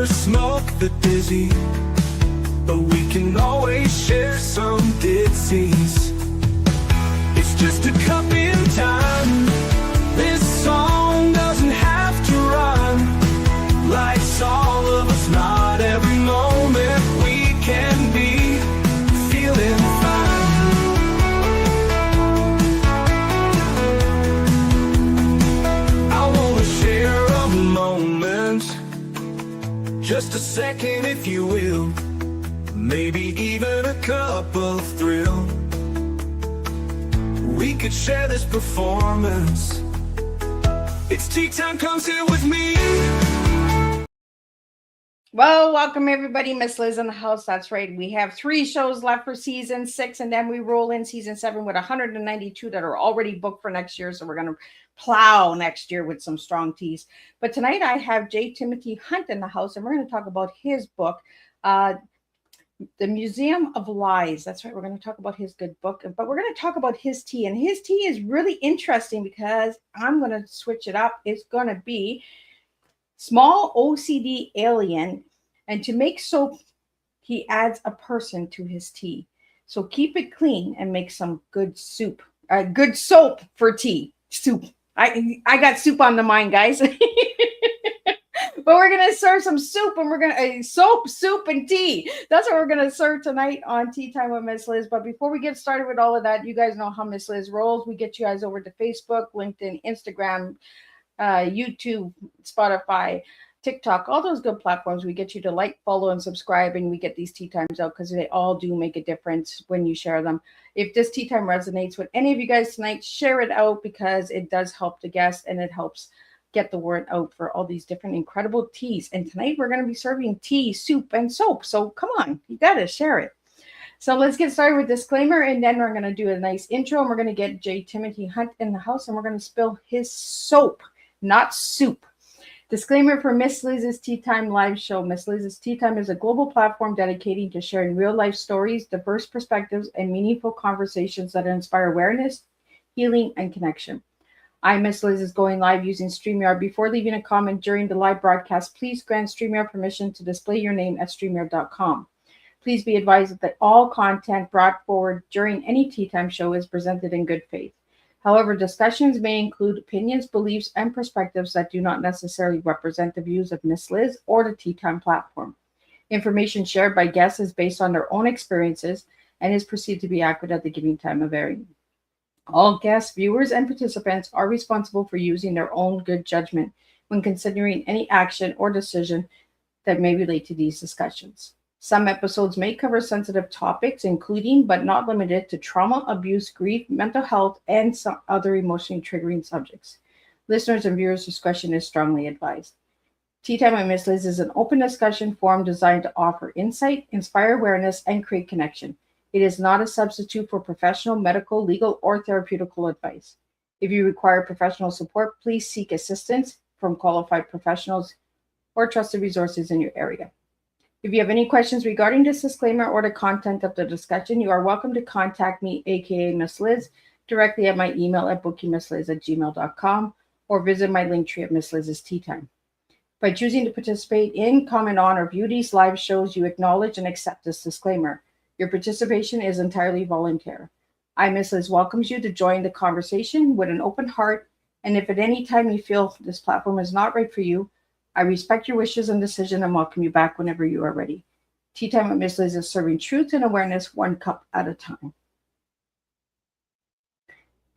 smoke the dizzy, but we can always share some deceive. It's just a cup in time. This song doesn't have to run. Life's all of us, not every moment we can be feeling fine. I wanna share a moment, just a second if you will, maybe even a cup of thrill. We could share this performance. It's tea time, come sit with me. Well, welcome everybody. Miss Liz in the house. That's right. We have 3 shows left for season 6, and then we roll in season 7 with 192 that are already booked for next year. So we're going to plow next year with some strong teas. But tonight I have J. Timothy Hunt in the house, and we're going to talk about his book, The Museum of Lies. That's right. We're going to talk about his good book, but we're going to talk about his tea. And his tea is really interesting because I'm going to switch it up. It's going to be small OCD alien. And to make soap, he adds a person to his tea. So keep it clean and make some good soup. Good soap for tea. Soup. I got soup on the mind, guys. But we're going to serve some soup, and we're going to soap, soup, and tea. That's what we're going to serve tonight on Tea Time with Miss Liz. But before we get started with all of that, you guys know how Miss Liz rolls. We get you guys over to Facebook, LinkedIn, Instagram, YouTube, Spotify, TikTok, all those good platforms. We get you to like, follow, and subscribe, and we get these tea times out because they all do make a difference when you share them. If this tea time resonates with any of you guys tonight, share it out because it does help the guest and it helps get the word out for all these different incredible teas. And tonight we're going to be serving tea, soup, and soap. So come on, you got to share it. So let's get started with disclaimer, and then we're going to do a nice intro, and we're going to get J. Timothy Hunt in the house, and we're going to spill his soap, not soup. Disclaimer for Miss Liz's Tea Time live show. Miss Liz's Tea Time is a global platform dedicating to sharing real-life stories, diverse perspectives, and meaningful conversations that inspire awareness, healing, and connection. I, Miss Liz, is going live using StreamYard. Before leaving a comment during the live broadcast, please grant StreamYard permission to display your name at StreamYard.com. Please be advised that all content brought forward during any Tea Time show is presented in good faith. However, discussions may include opinions, beliefs, and perspectives that do not necessarily represent the views of Miss Liz or the Tea Time platform. Information shared by guests is based on their own experiences and is perceived to be accurate at the given time of airing. All guests, viewers, and participants are responsible for using their own good judgment when considering any action or decision that may relate to these discussions. Some episodes may cover sensitive topics, including but not limited to trauma, abuse, grief, mental health, and some other emotionally triggering subjects. Listeners and viewers' discretion is strongly advised. Tea Time with Miss Liz is an open discussion forum designed to offer insight, inspire awareness, and create connection. It is not a substitute for professional, medical, legal, or therapeutical advice. If you require professional support, please seek assistance from qualified professionals or trusted resources in your area. If you have any questions regarding this disclaimer or the content of the discussion, you are welcome to contact me, aka Miss Liz, directly at my email at bookingmissliz@gmail.com or visit my link tree at Miss Liz's Tea Time. By choosing to participate in, comment on, or view these live shows, you acknowledge and accept this disclaimer. Your participation is entirely voluntary. I, Miss Liz, welcomes you to join the conversation with an open heart, and if at any time you feel this platform is not right for you, I respect your wishes and decision and welcome you back whenever you are ready. Tea Time with Miss Liz is serving truth and awareness one cup at a time.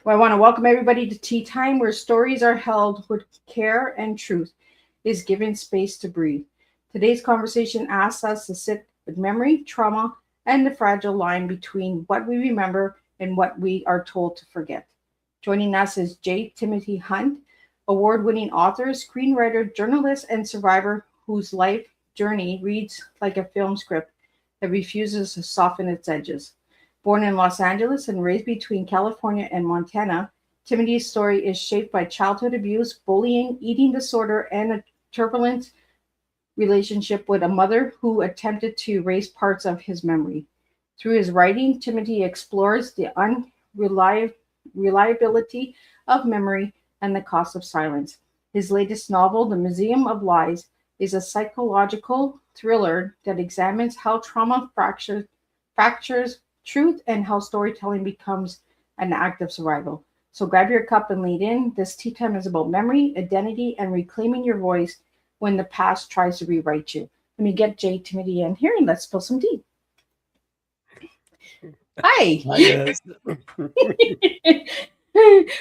Well, I want to welcome everybody to Tea Time, where stories are held with care and truth is given space to breathe. Today's conversation asks us to sit with memory, trauma, and the fragile line between what we remember and what we are told to forget. Joining us is J. Timothy Hunt, award-winning author, screenwriter, journalist, and survivor whose life journey reads like a film script that refuses to soften its edges. Born in Los Angeles and raised between California and Montana, Timothy's story is shaped by childhood abuse, bullying, eating disorder, and a turbulent relationship with a mother who attempted to erase parts of his memory. Through his writing, Timothy explores the unreliability of memory and the cost of silence. His latest novel, The Museum of Lies, is a psychological thriller that examines how trauma fractures truth and how storytelling becomes an act of survival. So grab your cup and lead in. This tea time is about memory, identity, and reclaiming your voice when the past tries to rewrite you. Let me get Jay Timothy in here and let's spill some tea. Hi. Hi,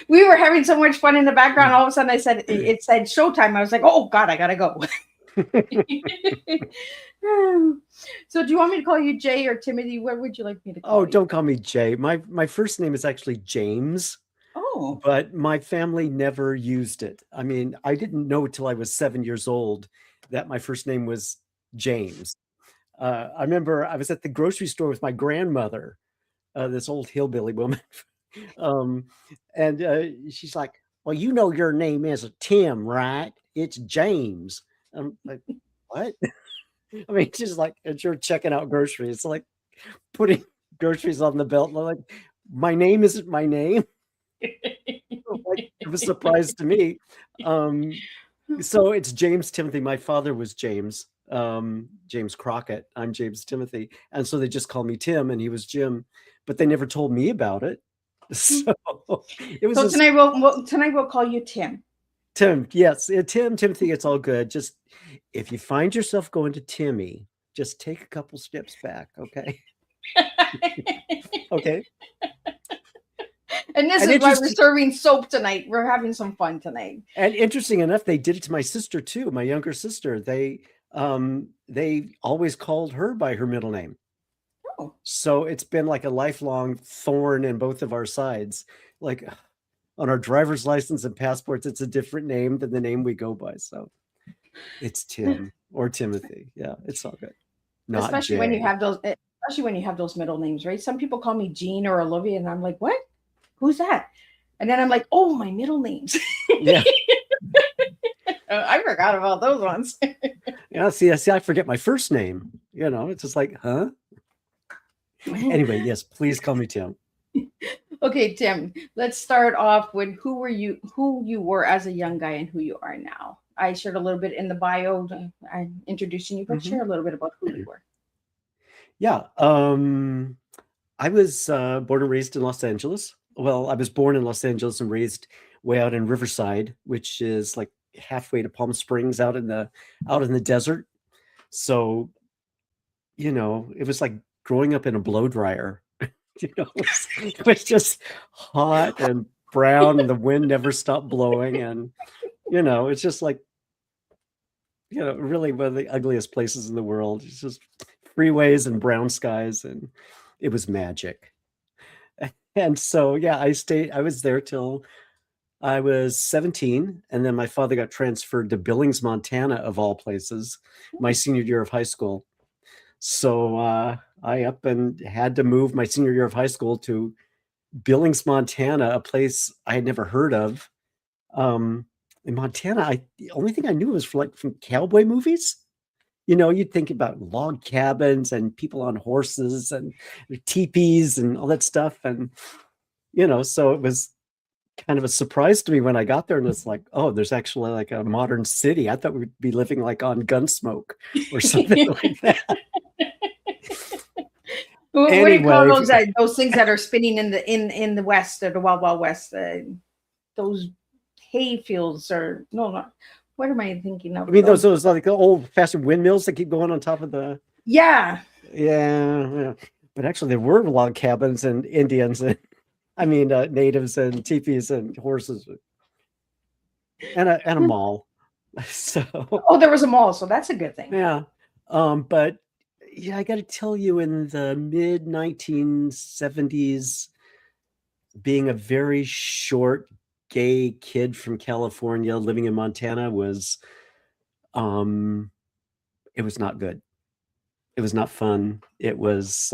We were having so much fun in the background. All of a sudden, it said showtime. I was like, oh God, I gotta go. So, do you want me to call you Jay or Timothy? What would you like me to call you? Oh, don't call me Jay. My first name is actually James. Oh. But my family never used it. I mean, I didn't know till I was 7 years old that my first name was James. I remember I was at the grocery store with my grandmother, this old hillbilly woman. And she's like, well, you know, your name is Tim, right? It's James. I'm like, what? I mean, she's like, as you're checking out groceries, it's like putting groceries on the belt. And I'm like, my name isn't my name. Like, it was a surprise to me. So it's James Timothy. My father was James Crockett. I'm James Timothy. And so they just call me Tim, and he was Jim, but they never told me about it. So it was. So tonight we'll call you Tim. Tim, yes, Tim, Timothy. It's all good. Just if you find yourself going to Timmy, just take a couple steps back, okay? Okay. And this is why we're serving soap tonight. We're having some fun tonight. And interesting enough, they did it to my sister too, my younger sister. They always called her by her middle name. Oh. So it's been like a lifelong thorn in both of our sides. Like on our driver's license and passports, it's a different name than the name we go by. So it's Tim or Timothy. Yeah, it's all good. Not especially Jay. when you have those middle names, right? Some people call me Jean or Olivia, and I'm like, what? Who's that? And then I'm like, oh, my middle names. Yeah. I forgot about those ones. Yeah, see, I forget my first name. You know, it's just like, huh? Anyway, yes, please call me Tim. Okay, Tim, let's start off with who you were as a young guy and who you are now. I shared a little bit in the bio. I'm introducing you, but share a little bit about who you were. Yeah. I was born and raised in Los Angeles. Well, I was born in Los Angeles and raised way out in Riverside, which is like halfway to Palm Springs out in the desert. So, you know, it was like growing up in a blow dryer. You know, it was just hot and brown and the wind never stopped blowing. And, you know, it's just like, you know, really one of the ugliest places in the world. It's just freeways and brown skies, and it was magic. And so, yeah, I was there till I was 17. And then my father got transferred to Billings, Montana, of all places, my senior year of high school. So I up and had to move my senior year of high school to Billings, Montana, a place I had never heard of. In Montana, the only thing I knew was from cowboy movies. You know, you'd think about log cabins and people on horses and teepees and all that stuff. And, you know, so it was kind of a surprise to me when I got there, and it's like, oh, there's actually like a modern city. I thought we'd be living like on Gunsmoke or something like that. What do you call those things that are spinning in the west, or the wild west? Those hay fields, or no, what am I thinking of? I mean, those like the old-fashioned windmills that keep going on top of the. Yeah. But actually, there were log cabins and Indians, and natives and teepees and horses, and a mall. So. Oh, there was a mall, so that's a good thing. Yeah, but yeah, I got to tell you, in the mid 1970s, being a very short gay kid from California living in Montana was it was not good. It was not fun. It was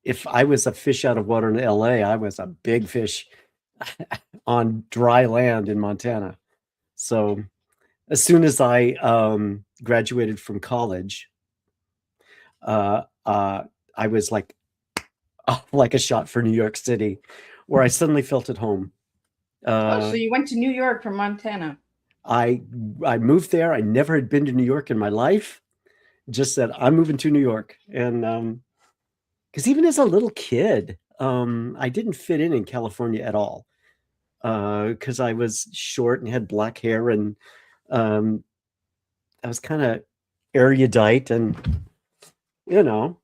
if I was a fish out of water in LA, I was a big fish on dry land in Montana. So as soon as I graduated from college, I was like a shot for New York City, where I suddenly felt at home. So you went to New York from Montana? I moved there. I never had been to New York in my life. Just said, I'm moving to New York. And because even as a little kid, I didn't fit in California at all. Because I was short and had black hair, and I was kind of erudite, and you know,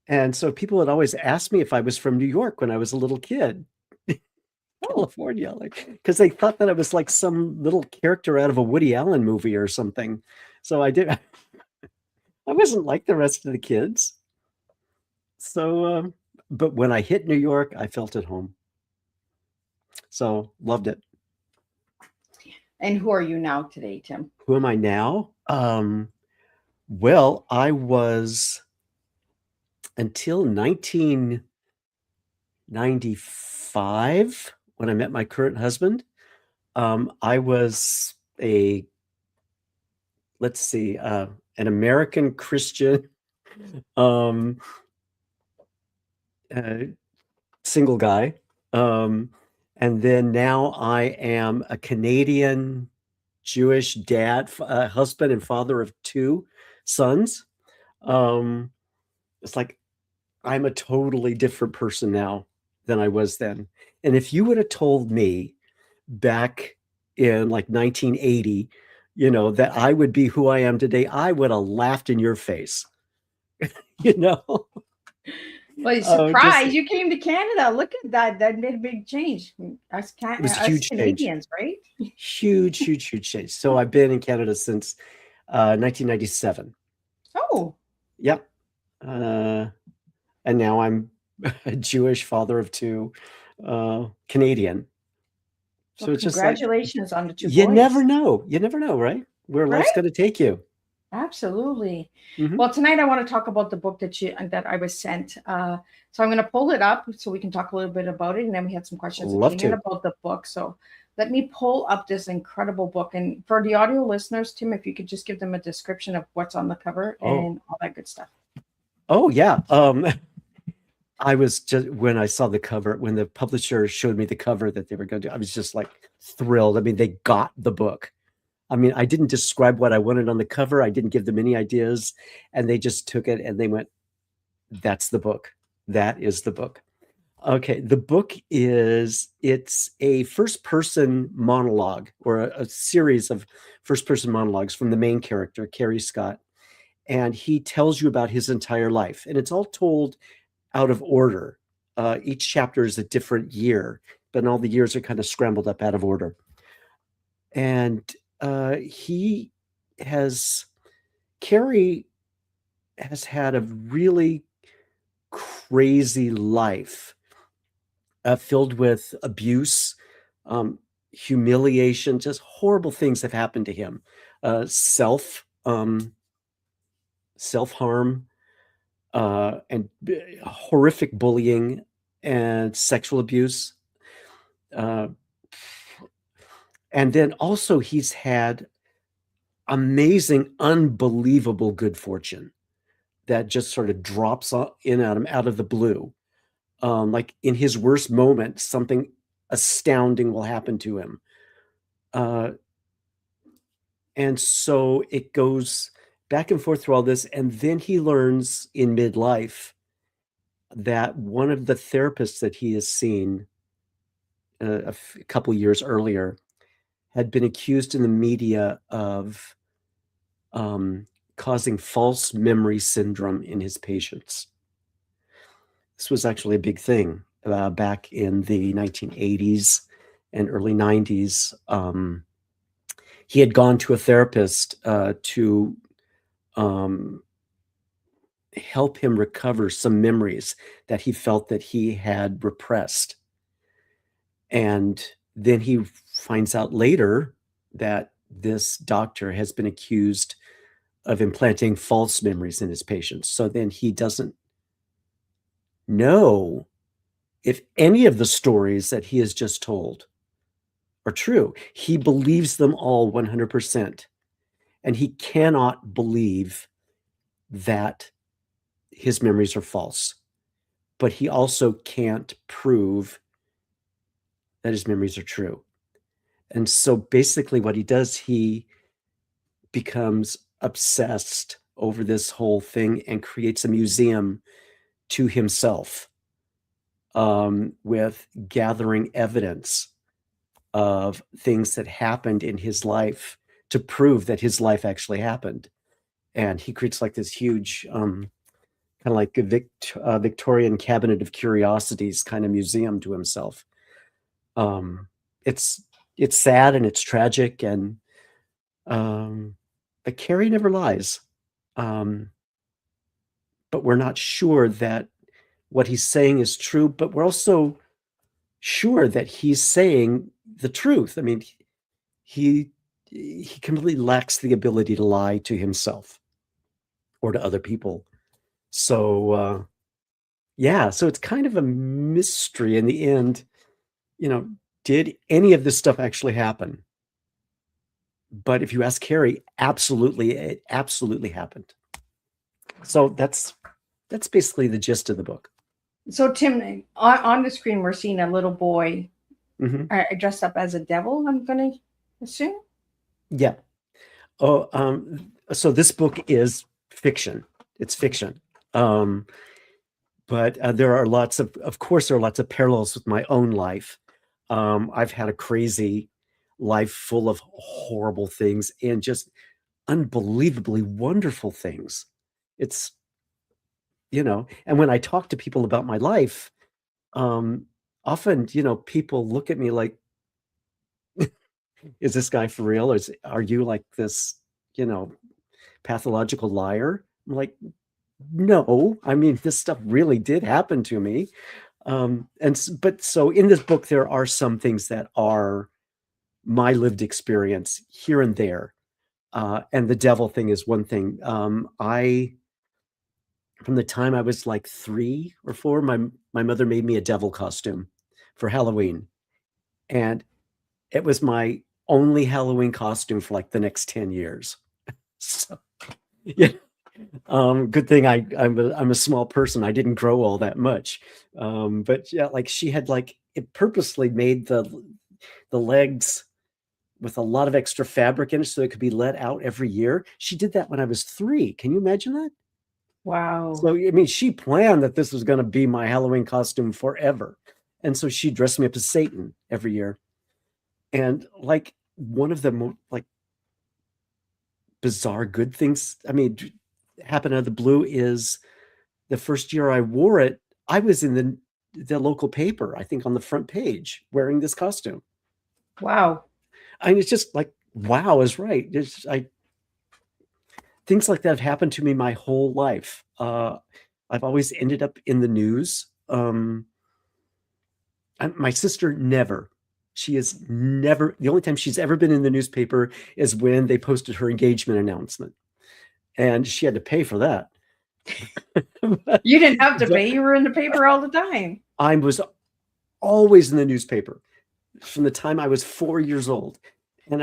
and so people would always ask me if I was from New York when I was a little kid. California, like, because they thought that I was like some little character out of a Woody Allen movie or something. So I wasn't like the rest of the kids. So, but when I hit New York, I felt at home. So loved it. And who are you now today, Tim? Who am I now? Well, I was until 1995 when I met my current husband. I was let's see, an American Christian um, single guy. And then now I am a Canadian Jewish dad, husband and father of 2 sons. It's like I'm a totally different person now than I was then. And if you would have told me back in like 1980, that I would be who I am today, I would have laughed in your face. you know Well, Oh, surprise! You came to Canada. Look at that. That made a big change. Us, it was a us huge change. Canadians, right? Huge change. So I've been in Canada since 1997. Oh, Yep. And now I'm a Jewish father of 2, Canadian. So well, it's just like, congratulations on the 2 you boys. never know, right? Where life's Right? going to take you. Absolutely. Mhm. Well, tonight I want to talk about the book that I was sent. So I'm going to pull it up so we can talk a little bit about it, and then we had some questions that Love came in to. about the book. So let me pull up this incredible book. And for the audio listeners, Tim, if you could just give them a description of what's on the cover and all that good stuff. Oh yeah. I was just, when I saw the cover, when the publisher showed me the cover that they were going to do, I was just like thrilled. I mean, they got the book. I mean, I didn't describe what I wanted on the cover. I didn't give them any ideas, and they just took it and they went, that's the book. That is the book. Okay. The book it's a first person monologue, or a series of first person monologues from the main character, Carrie Scott. And he tells you about his entire life, and it's all told out of order. Each chapter is a different year, but all the years are kind of scrambled up out of order. And Carrie has had a really crazy life, filled with abuse, humiliation, just horrible things have happened to him. Self-harm, and horrific bullying and sexual abuse. And then also he's had amazing, unbelievable good fortune that just sort of drops in at him out of the blue. Like in his worst moment, something astounding will happen to him. And so it goes back and forth through all this. And then he learns in midlife that one of the therapists that he has seen a couple years earlier had been accused in the media of causing false memory syndrome in his patients. This was actually a big thing back in the 1980s and early 90s. He had gone to a therapist to help him recover some memories that he felt that he had repressed. And then he finds out later that this doctor has been accused of implanting false memories in his patients. So then he doesn't know if any of the stories that he has just told are true. He believes them all 100%. And he cannot believe that his memories are false. But he also can't prove that his memories are true. And so basically what he does, he becomes obsessed over this whole thing and creates a museum to himself, with gathering evidence of things that happened in his life to prove that his life actually happened. And he creates like this huge, kind of like a Victorian cabinet of curiosities kind of museum to himself. It's sad and it's tragic, and but Carrie never lies. But we're not sure that what he's saying is true, but we're also sure that he's saying the truth. I mean, he completely lacks the ability to lie to himself or to other people. So yeah, so it's kind of a mystery in the end. Did any of this stuff actually happen? But if you ask Carrie, absolutely, it absolutely happened. So that's basically the gist of the book. So Tim, on the screen, we're seeing a little boy dressed up as a devil, I'm going to assume. Yeah. Oh, so this book is fiction. It's fiction. But there are lots of course, there are lots of parallels with my own life. I've had a crazy life full of horrible things and just unbelievably wonderful things. It's, and when I talk to people about my life, often, people look at me like, is this guy for real? Or are you like this, pathological liar? I'm like, no, I mean, this stuff really did happen to me. But so in this book, there are some things that are my lived experience here and there. And the devil thing is one thing. From the time I was like 3 or 4, my mother made me a devil costume for Halloween. And it was my only Halloween costume for like the next 10 years. So, yeah. Good thing I'm a small person. I didn't grow all that much. But yeah, like she had like it purposely made the legs with a lot of extra fabric in it so it could be let out every year. She did that when I was 3. Can you imagine that? Wow. So, I mean, she planned that this was going to be my Halloween costume forever. And so she dressed me up as Satan every year. And like one of the more like bizarre good things, I mean, happened out of the blue is the first year I wore it, I was in the local paper, I think on the front page, wearing this costume. Wow. I mean, it's just like, wow is right. Things like that have happened to me my whole life. I've always ended up in the news. My sister never. She is never. The only time she's ever been in the newspaper is when they posted her engagement announcement, and she had to pay for that. You didn't have to pay. You were in the paper all the time. I was always in the newspaper from the time I was 4 years old, and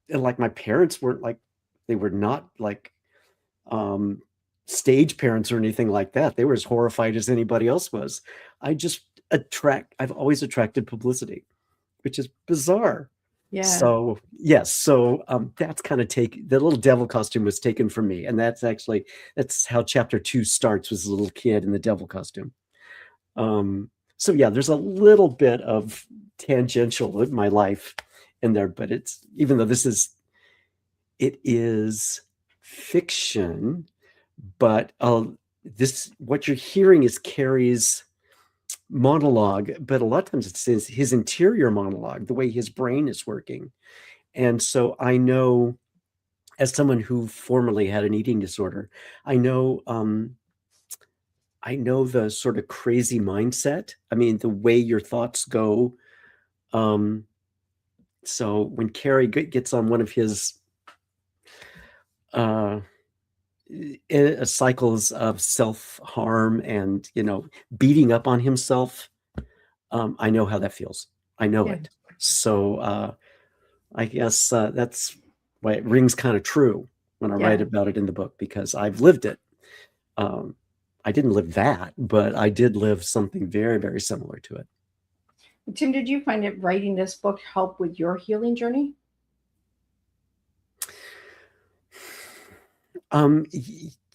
like my parents weren't like, they were not like stage parents or anything like that. They were as horrified as anybody else was. I've always attracted publicity, which is bizarre. Yeah. So yes, that's kind of the little devil costume was taken from me, and that's how chapter 2 starts, with a little kid in the devil costume. So yeah, there's a little bit of tangential in my life in there, but even though it is fiction, but what you're hearing is Carrie's monologue, but a lot of times it's his interior monologue, the way his brain is working. And so I know, as someone who formerly had an eating disorder, I know the sort of crazy mindset. I mean, the way your thoughts go. So when Carrie gets on one of his cycles of self-harm and beating up on himself, I know how that feels. I know it. So I guess that's why it rings kind of true when I write about it in the book, because I've lived it. I didn't live that, but I did live something very, very similar to it. Tim, did you find that writing this book help with your healing journey?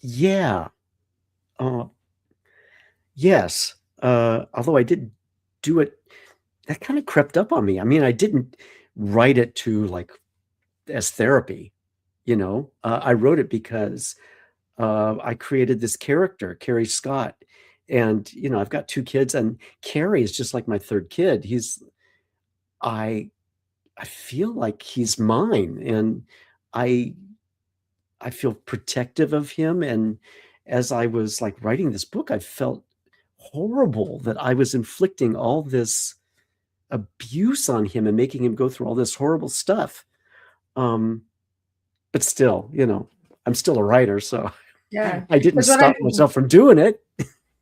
Yeah. Uh, yes. Although I didn't do it, that kind of crept up on me. I mean, I didn't write it to like as therapy, you know. I wrote it because I created this character, Carrie Scott, and you know, I've got 2 kids, and Carrie is just like my third kid. I I feel like he's mine, and I I feel protective of him. And as I was like writing this book, I felt horrible that I was inflicting all this abuse on him and making him go through all this horrible stuff. Um, but still, you know, I'm still a writer, so Yeah. I didn't Because what stop I'm myself from doing it.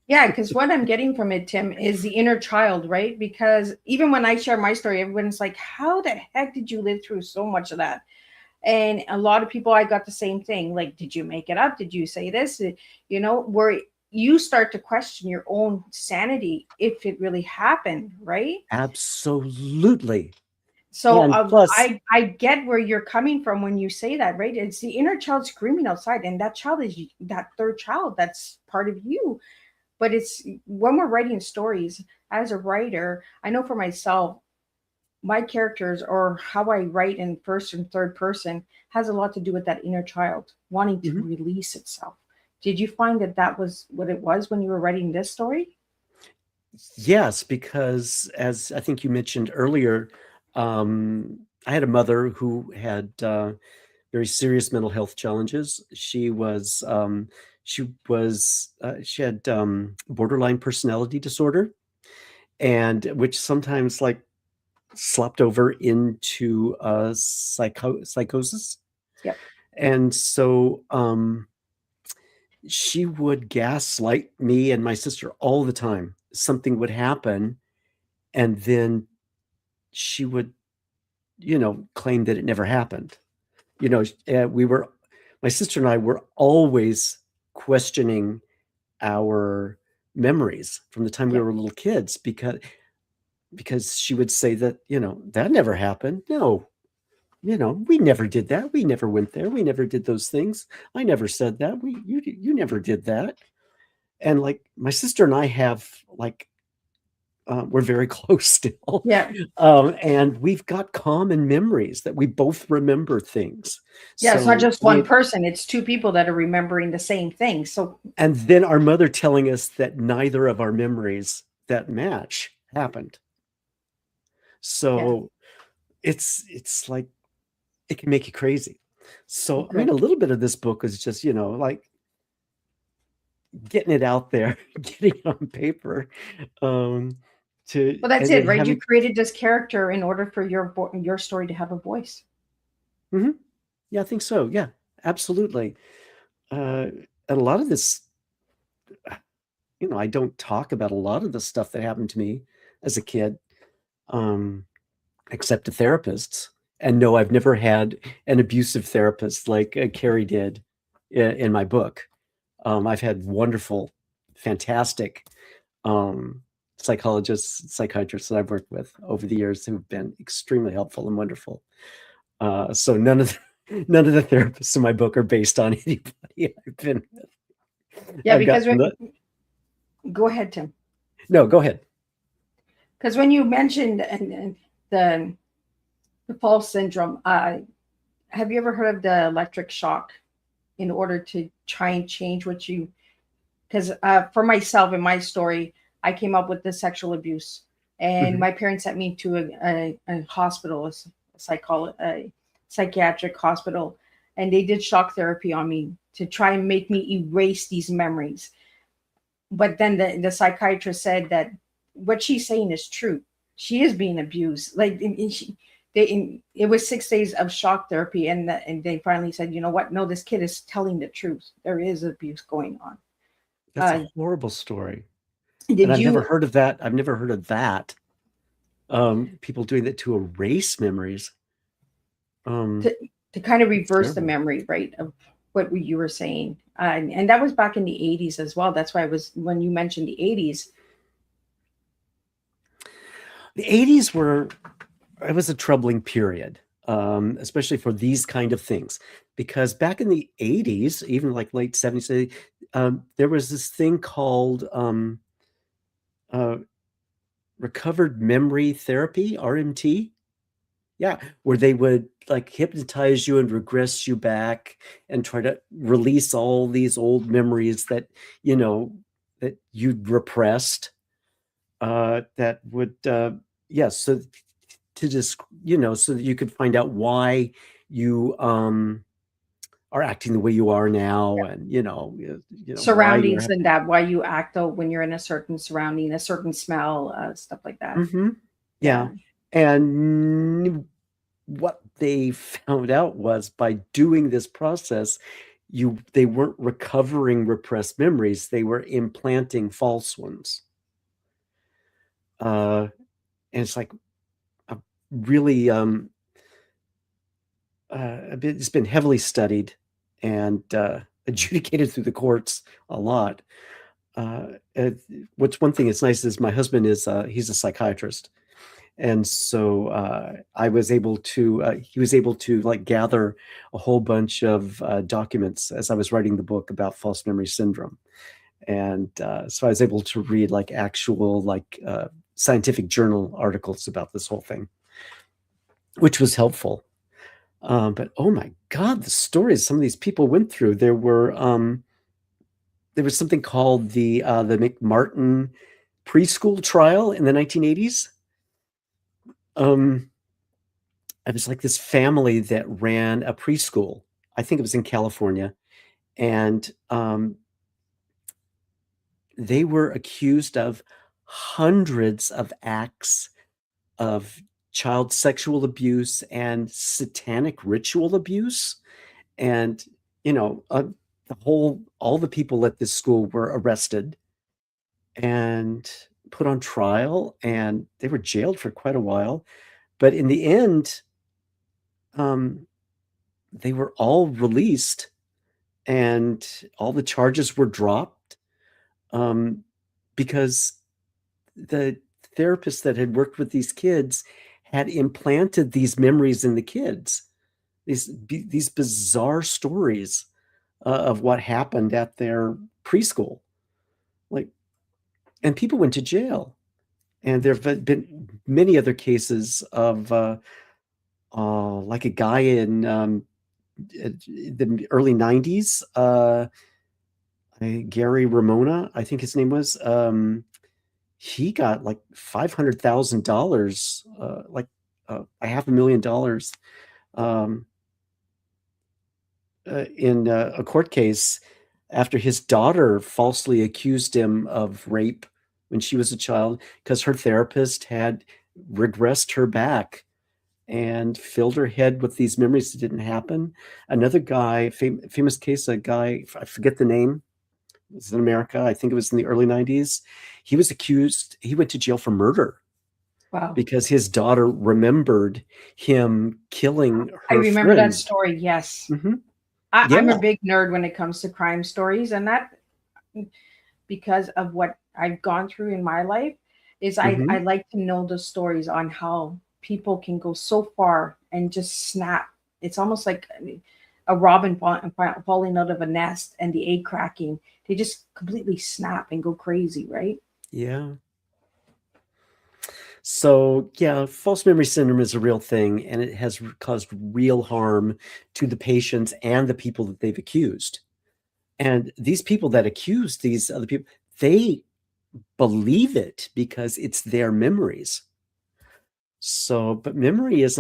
Yeah, because what I'm getting from it, Tim, is the inner child, right? Because even when I share my story, everyone's like, how the heck did you live through so much of that? And a lot of people, I got the same thing. Like, did you make it up? Did you say this? You know, where you start to question your own sanity if it really happened, right? Absolutely. So And plus, I get where you're coming from when you say that, right? It's the inner child screaming outside, and that child is that third child that's part of you. But it's when we're writing stories as a writer, I know for myself, my characters or how I write in first and third person has a lot to do with that inner child wanting to mhm, release itself. Did you find that that was what it was when you were writing this story? yes, because as I think you mentioned earlier, I had a mother who had very serious mental health challenges. She had borderline personality disorder, and which sometimes like slopped over into psychosis. Yep. And so she would gaslight me and my sister all the time. Something would happen, and then she would, you know, claim that it never happened. You know, my sister and I were always questioning our memories from the time we Yep. were little kids because she would say that, you know, that never happened. No, you know, we never did that. We never went there. We never did those things. I never said that. You never did that. And like my sister and I have like we're very close still. Yeah. And we've got common memories that we both remember things. Yeah. It's not So, just I one mean, person, it's two people that are remembering the same thing. So and then our mother telling us that neither of our memories that match happened. yeah, So it's like it can make you crazy. So I mean, good. a little bit of this book is just, you know, like getting it out there, getting it on paper, um, to Well, that's and then it, right? You having created this character in order for your story to have a voice. mhm. Yeah, I think so. Yeah, absolutely. And a lot of this, you know, I don't talk about a lot of the stuff that happened to me as a kid, um, except to therapists. And no, I've never had an abusive therapist like Carrie did in my book. I've had wonderful, fantastic psychologists, psychiatrists that I've worked with over the years who've been extremely helpful and wonderful. So none of the therapists in my book are based on anybody I've been with. Yeah, I've because got when, go ahead, Tim. no, go ahead. Because when you mentioned and the false syndrome, have you ever heard of the electric shock in order to try and change what you? Because for myself in my story, I came up with the sexual abuse, and Mhm. my parents sent me to a hospital, a psychiatric hospital, and they did shock therapy on me to try and make me erase these memories. But then the psychiatrist said that what she's saying is true. She is being abused. Like it was 6 days of shock therapy, and they finally said, you know what? No, this kid is telling the truth. There is abuse going on. That's a Uh, horrible story, and did I've never you heard of that. I've never heard of that. People doing that to erase memories. Um, to to kind of it's reverse the terrible. memory, right, of what you were saying? And that was back in the 80s as well. That's why I was when you mentioned the 80s. The 80s it was a troubling period, especially for these kind of things, because back in the 80s, even like late 70s, there was this thing called uh, recovered memory therapy, RMT. Yeah, where they would like hypnotize you and regress you back and try to release all these old memories that, that you'd repressed. That would, yes, so to just, so that you could find out why you are acting the way you are now, and why you're. Surroundings and that, why you act out when you're in a certain surrounding, a certain smell, stuff like that. Mhm. Yeah. Yeah, and what they found out was by doing this process, they weren't recovering repressed memories; they were implanting false ones. And it's like a really it's been heavily studied and adjudicated through the courts a lot. What's one thing that's nice is my husband he's a psychiatrist, and so he was able to like gather a whole bunch of documents as I was writing the book about false memory syndrome, and so I was able to read like actual like scientific journal articles about this whole thing, which was helpful. But oh my God, the stories some of these people went through. There was something called the McMartin preschool trial in the 1980s. It was like this family that ran a preschool. I think it was in California, and they were accused of hundreds of acts of child sexual abuse and satanic ritual abuse. And, all the people at this school were arrested and put on trial, and they were jailed for quite a while. But in the end, they were all released and all the charges were dropped, because the therapists that had worked with these kids had implanted these memories in the kids, these bizarre stories of what happened at their preschool. Like, and people went to jail. And there have been many other cases of like a guy in the early 90s, Gary Ramona, I think his name was. He got like $500,000, like $500,000, in a court case after his daughter falsely accused him of rape when she was a child, because her therapist had regressed her back and filled her head with these memories that didn't happen. Another guy, famous case, a guy, I forget the name, it was in America, I think it was in the early 90s. He went to jail for murder. Wow. Because his daughter remembered him killing her I remember friend. that story. Yes. Mm-hmm. I'm Yeah. a big nerd when it comes to crime stories, and that, because of what I've gone through in my life, is Mhm. I like to know the stories on how people can go so far and just snap. It's almost like a robin falling out of a nest and the egg cracking. They just completely snap and go crazy, right? Yeah. So, yeah, false memory syndrome is a real thing, and it has caused real harm to the patients and the people that they've accused. And these people that accuse these other people, they believe it because it's their memories. So, but memory it's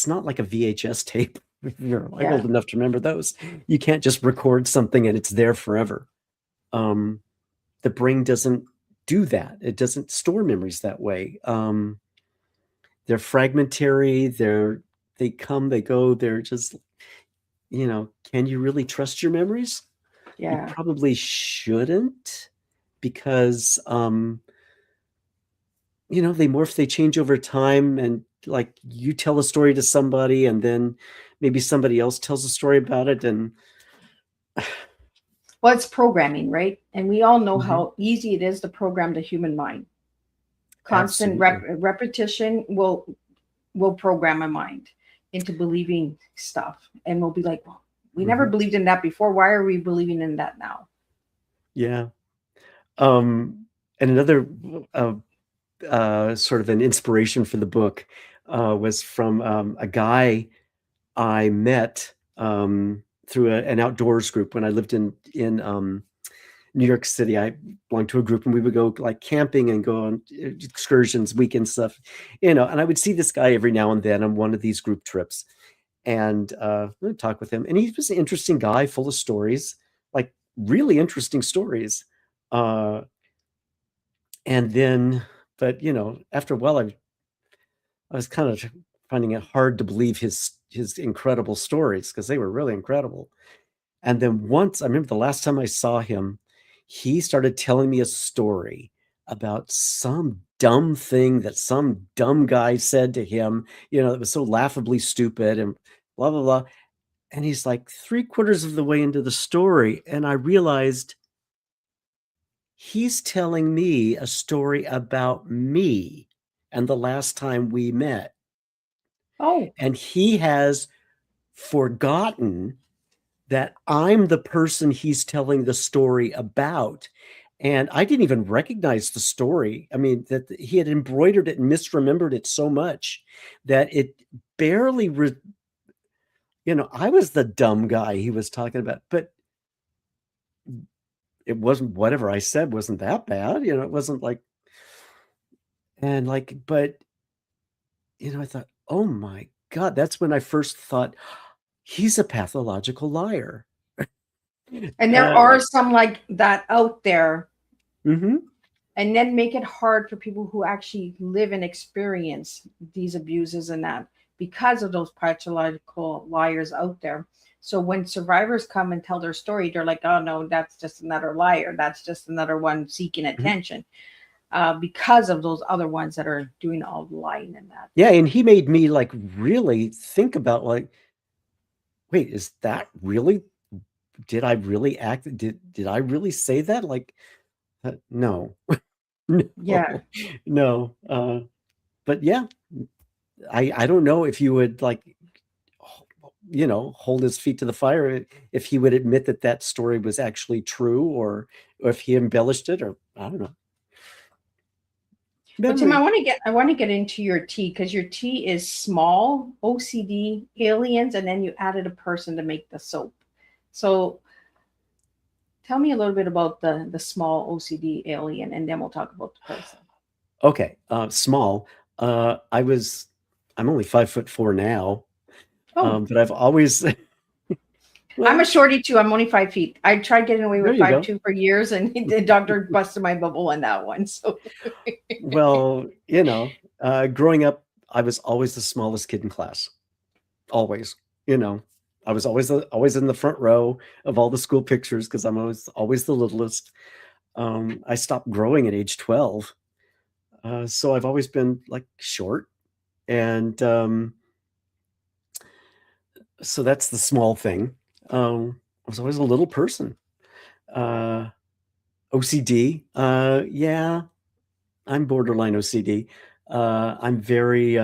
not like a VHS tape. You're like Yeah. old enough to remember those. You can't just record something and it's there forever. The brain doesn't do that. It doesn't store memories that way. They're fragmentary. They come, they go. They're just, can you really trust your memories? You Yeah. probably shouldn't, because they morph, they change over time, and like you tell a story to somebody and then maybe somebody else tells a story about it, and Well, it's programming, right? And we all know Mhm. how easy it is to program the human mind. constant Absolutely. repetition will program my mind into believing stuff, and we'll be like, well, we never Mhm. believed in that before. Why are we believing in that now? Yeah. And another sort of an inspiration for the book was from a guy I met through an outdoors group when I lived in New York City. I belonged to a group, and we would go like camping and go on excursions, weekend stuff, and I would see this guy every now and then on one of these group trips, and I would talk with him, and he was an interesting guy, full of stories, like really interesting stories. Uh, and then, but after a while, I was kind of finding it hard to believe his incredible stories because they were really incredible. And then once, I remember the last time I saw him, he started telling me a story about some dumb thing that some dumb guy said to him, that was so laughably stupid and blah, blah, blah. And he's like 3/4 of the way into the story. And I realized he's telling me a story about me and the last time we met. Oh, And he has forgotten that I'm the person he's telling the story about. And I didn't even recognize the story. I mean, that he had embroidered it and misremembered it so much that it barely, I was the dumb guy he was talking about, but it wasn't, whatever I said wasn't that bad. It wasn't like, and like, but, I thought, oh my God, that's when I first thought he's a pathological liar. and there are Like, some like that out there, mhm. and then make it hard for people who actually live and experience these abuses and that, because of those pathological liars out there. So when survivors come and tell their story, they're like, oh no, that's just another liar, that's just another one seeking Mhm. attention, because of those other ones that are doing all the lying and that. Yeah, and he made me like really think about like, wait, is that really, did I really act, did I really say that? Like, no. Yeah. No, no. But yeah, I don't know if you would like, hold his feet to the fire if he would admit that that story was actually true, or if he embellished it, or I don't know. But Tim, Memory. I want to get into your T, because your T is small, OCD, aliens, and then you added a person to make the soap. So tell me a little bit about the small OCD alien, and then we'll talk about the person. Okay, small. I'm only 5'4" now, Oh, but I've always I'm a well, shorty too. I'm only 5 feet. I tried getting away there with you five go. two for years, and the doctor busted my bubble on that one. So Well, growing up, I was always the smallest kid in class. Always, you know, I was always in the front row of all the school pictures because I'm always the littlest. I stopped growing at age 12, so I've always been like short, and so that's the small thing. I was always a little person. Uh, OCD, yeah, I'm borderline OCD. I'm very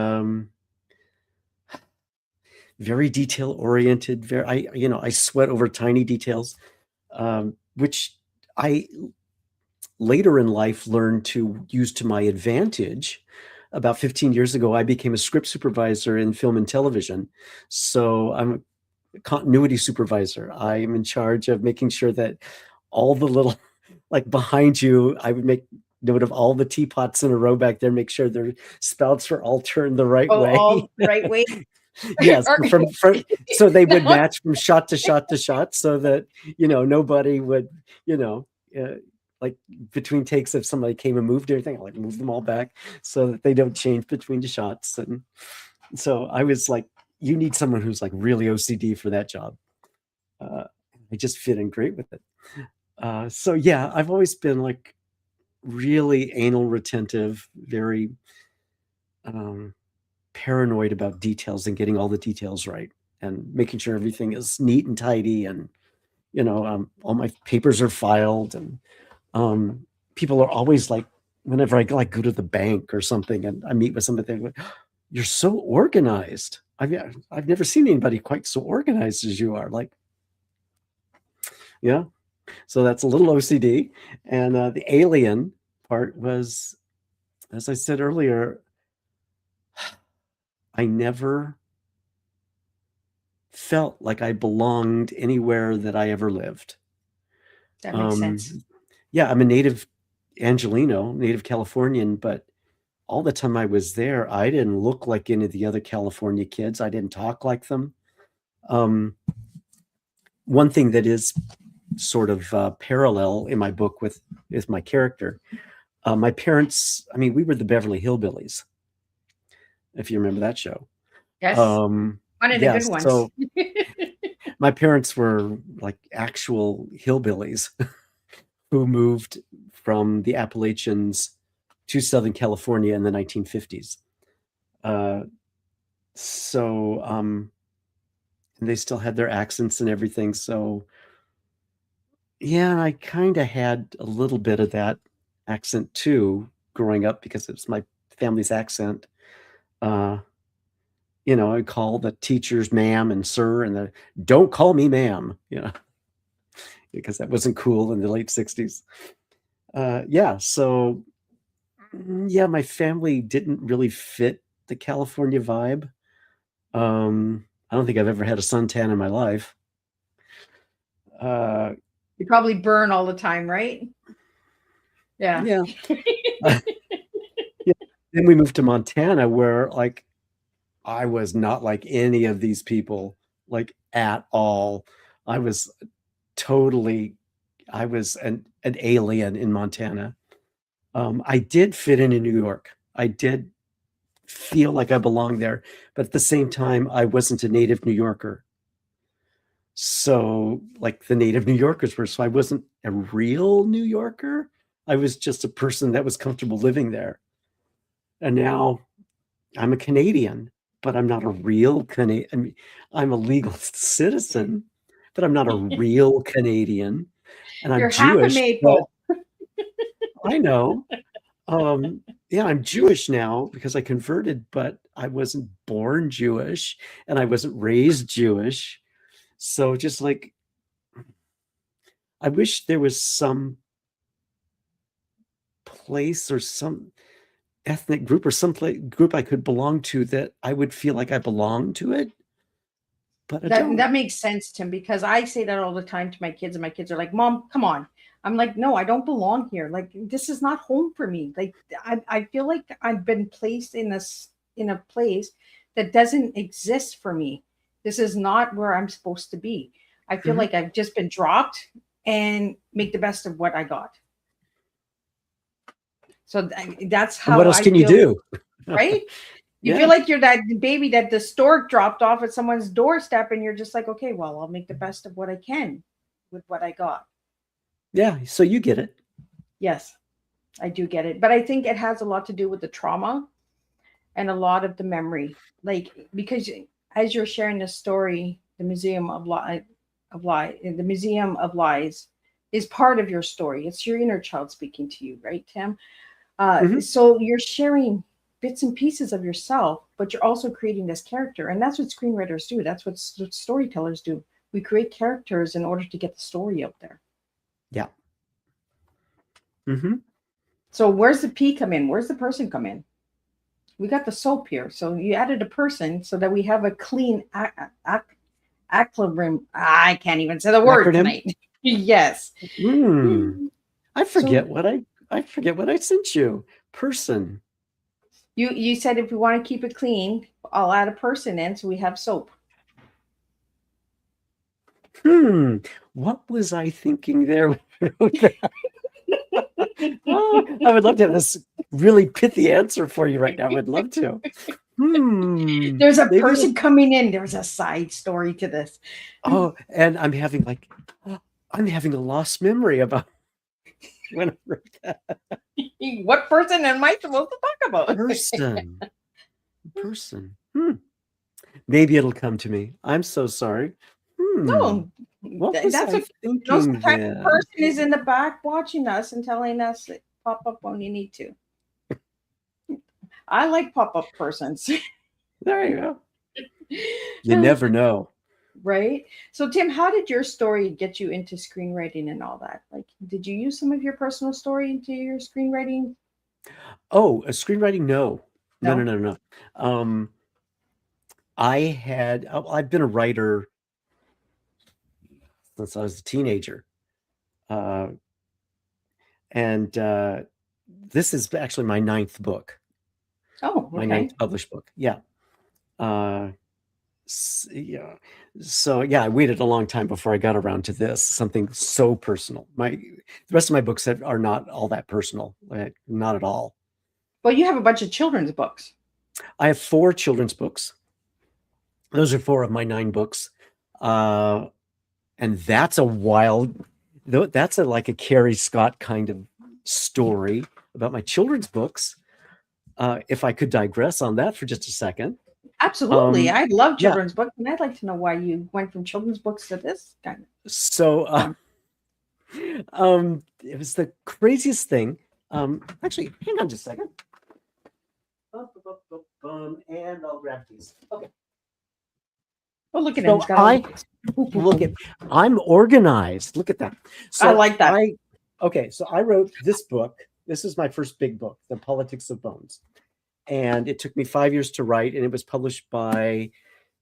detail oriented. I sweat over tiny details, which I later in life learned to use to my advantage. About 15 years ago, I became a script supervisor in film and television. So I'm a continuity supervisor. I'm in charge of making sure that all the little, like behind you, I would make note of all the teapots in a row back there, make sure their spouts are all turned the right oh, way. all right way. Yes, Or- from so they would no, match from shot to shot to shot, so that nobody would, you know like between takes, if somebody came and moved everything, I like move them all back so that they don't change between the shots. And so I was like, you need someone who's like really OCD for that job. uh, I just fit in great with it. So yeah, I've always been like really anal retentive, very um, paranoid about details and getting all the details right and making sure everything is neat and tidy, and all my papers are filed, and people are always like whenever I like go to the bank or something and I meet with somebody, they're like, "You're so organized. I've never seen anybody quite so organized as you are." Like, yeah. So that's a little OCD. And the alien part was, as I said earlier, I never felt like I belonged anywhere that I ever lived. That makes sense. Yeah, I'm a native Angelino, native Californian, but all the time I was there, I didn't look like any of the other California kids. I didn't talk like them. One thing that is sort of parallel in my book with my character, my parents, I mean, we were the Beverly Hillbillies, if you remember that show. Yes. One of the good ones. So my parents were like actual hillbillies who moved from the Appalachians to Southern California in the 1950s. And they still had their accents and everything. So yeah, I kind of had a little bit of that accent too growing up because it was my family's accent. I call the teachers ma'am and sir, and don't call me ma'am, because that wasn't cool in the late 60s. So yeah, my family didn't really fit the California vibe. I don't think I've ever had a suntan in my life. You probably burn all the time, right? Yeah. Yeah. Yeah. Then we moved to Montana, where like I was not like any of these people, like at all. I was an alien in Montana. I did fit in New York. I did feel like I belonged there, but at the same time, I wasn't a native New Yorker. So like the native New Yorkers were, so I wasn't a real New Yorker. I was just a person that was comfortable living there. And now I'm a Canadian, but I'm not a real Canadian. I mean, I'm a legal citizen, but I'm not a real Canadian. And I'm You're Jewish. half a maple. I know. Yeah, I'm Jewish now because I converted, but I wasn't born Jewish and I wasn't raised Jewish. So just like, I wish there was some place or some ethnic group or some group I could belong to that I would feel like I belonged to it. But that makes sense, Tim, because I say that all the time to my kids, and my kids are like, "Mom, come on." I'm like, "No, I don't belong here. Like, this is not home for me. Like, I feel like I've been placed in a place that doesn't exist for me. This is not where I'm supposed to be. I feel like I've just been dropped and make the best of what I got." So that's how. And what else can you do? Right? You feel like you're that baby that the stork dropped off at someone's doorstep, and you're just like, okay, well, I'll make the best of what I can with what I got. Yeah. So you get it. Yes, I do get it. But I think it has a lot to do with the trauma and a lot of the memory. Like, because as you're sharing the story, the Museum of the Museum of Lies is part of your story. It's your inner child speaking to you, right, Tim? So you're sharing bits and pieces of yourself, but you're also creating this character. And that's what screenwriters do. That's what storytellers do. We create characters in order to get the story out there. Yeah. So where's the P come in? Where's the person come in? We got the soap here. So you added a person so that we have a clean acronym. I can't even say the word tonight. Yes. I forget what I sent you. Person. You said if we want to keep it clean, I'll add a person in so we have soap. What was I thinking there? I would love to have this really pithy answer for you right now. I would love to. There's a person coming in. There's a side story to this. Oh, and I'm having a lost memory about when I wrote that. What person am I supposed to talk about? Person. Maybe it'll come to me. I'm so sorry. No, that's what. Sometimes the person is in the back watching us and telling us pop up when you need to. I like pop-up persons. There you go. You never know. Right. So Tim, how did your story get you into screenwriting and all that? Like, did you use some of your personal story into your screenwriting? Oh, a screenwriting? No. No, no, No. no, no. I've been a writer since I was a teenager. And this is actually my 9th book, Oh, my okay. 9th published book. Yeah. Yeah. So yeah, I waited a long time before I got around to this, something so personal. The rest of my books are not all that personal, not at all. Well, you have a bunch of children's books. I have 4 children's books. Those are 4 of my 9 books. And that's like a Carrie Scott kind of story about my children's books. If I could digress on that for just a second. Absolutely. I love yeah. children's books, and I'd like to know why you went from children's books to this kind of. So it was the craziest thing. Actually, hang on just a second. And I'll grab these. Okay. Oh, look at So him. I'm organized. Look at that. So I like that. So I wrote this book. This is my first big book, The Politics of Bones. And it took me 5 years to write, and it was published by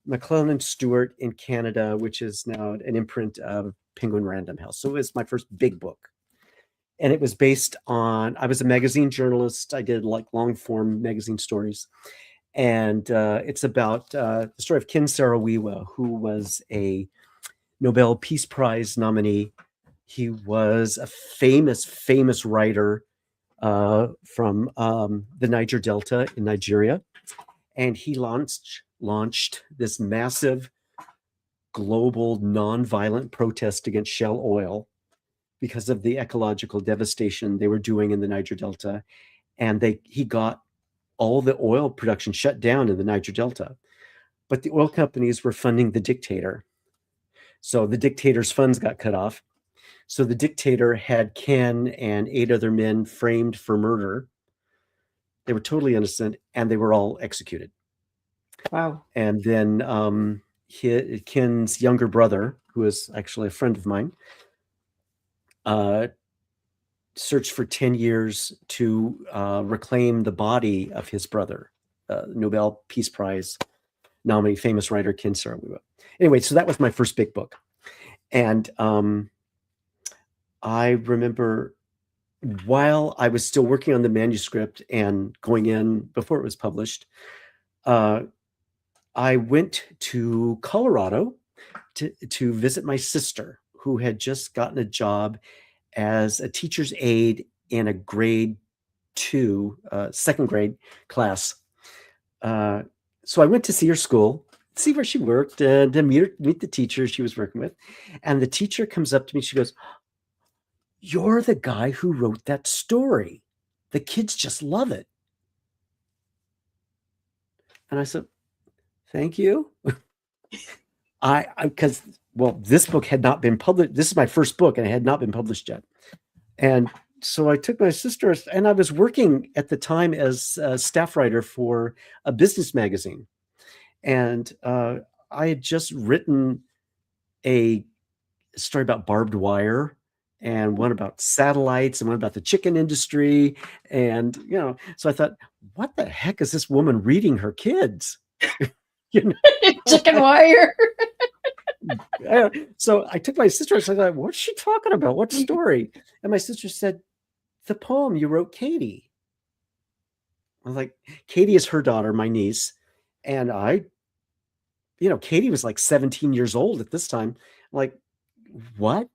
McClellan Stewart in Canada, which is now an imprint of Penguin Random House. So it was my first big book. And it was based on, I was a magazine journalist. I did like long form magazine stories. And it's about the story of Ken Saro-Wiwa, who was a Nobel Peace Prize nominee. He was a famous writer from the Niger Delta in Nigeria. And he launched this massive global nonviolent protest against Shell oil because of the ecological devastation they were doing in the Niger Delta. And he got all the oil production shut down in the Niger Delta. But the oil companies were funding the dictator. So the dictator's funds got cut off. So the dictator had Ken and 8 other men framed for murder. They were totally innocent, and they were all executed. Wow. And then Ken's younger brother, who is actually a friend of mine, searched for 10 years to reclaim the body of his brother, Nobel Peace Prize nominee, famous writer Ken Saro-Wiwa. Anyway, so that was my first big book. And I remember while I was still working on the manuscript and going in before it was published, I went to Colorado to visit my sister, who had just gotten a job as a teacher's aide in a grade 2, second grade class. So I went to see her school, see where she worked, and to meet the teacher she was working with. And the teacher comes up to me. She goes, "You're the guy who wrote that story. The kids just love it." And I said, "Thank you." Because this book had not been published. This is my first book, and it had not been published yet. And so I took my sister, and I was working at the time as a staff writer for a business magazine. And I had just written a story about barbed wire, and one about satellites, and one about the chicken industry. And, so I thought, what the heck is this woman reading her kids? Chicken wire. So I took my sister, and I thought, what's she talking about? What story? And my sister said, "The poem you wrote, Katie." I was like, Katie is her daughter, my niece. And Katie was like 17 years old at this time. I'm like, what?